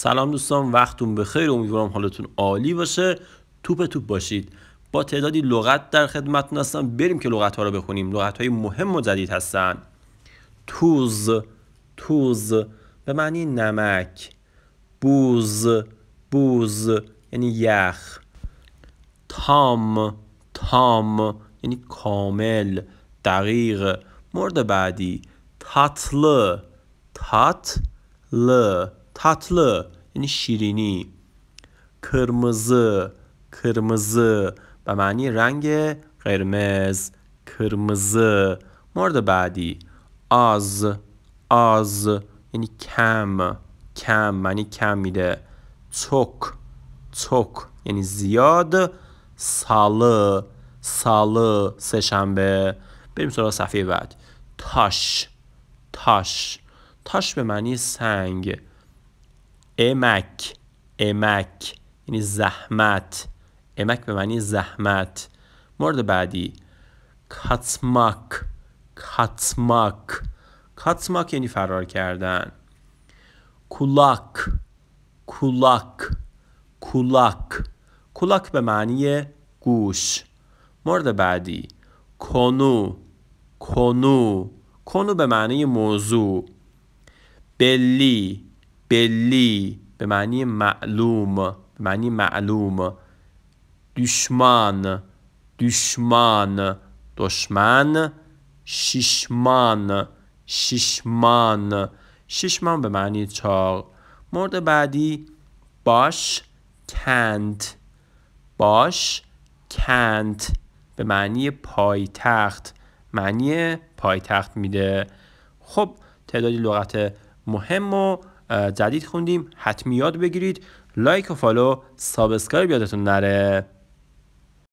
سلام دوستان، وقتتون بخیر. امیدوارم حالتون عالی باشه. توپ باشید. با تعدادی لغت در خدمتتون هستم. بریم که لغت ها رو بخونیم. لغت های مهم و جدید هستن. توز به معنی نمک. بوز یعنی یخ. تام یعنی کامل، دقیق. مورد بعدی تاتل یعنی شیرینی. کرمزه به معنی رنگ قرمز، کرمزه. مورد بعدی آز یعنی کم معنی کم میده. توک یعنی زیاد. ساله سه شنبه. بریم سراغ صفحه بعد. تاش به معنی سنگ. امک یعنی زحمت، امک به معنی زحمت. مورد بعدی کاتماک یعنی فرار کردن. کولاک به معنی گوش. مورد بعدی کنو به معنی موضوع. بلی به معنی معلوم. دشمن ششمان به معنی چاق. مورد بعدی باش کند به معنی پایتخت میده. خب تعدادی لغت مهم و جدید خوندیم. حتمی یاد بگیرید. لایک و فالو، سابسکرایب یادتون نره.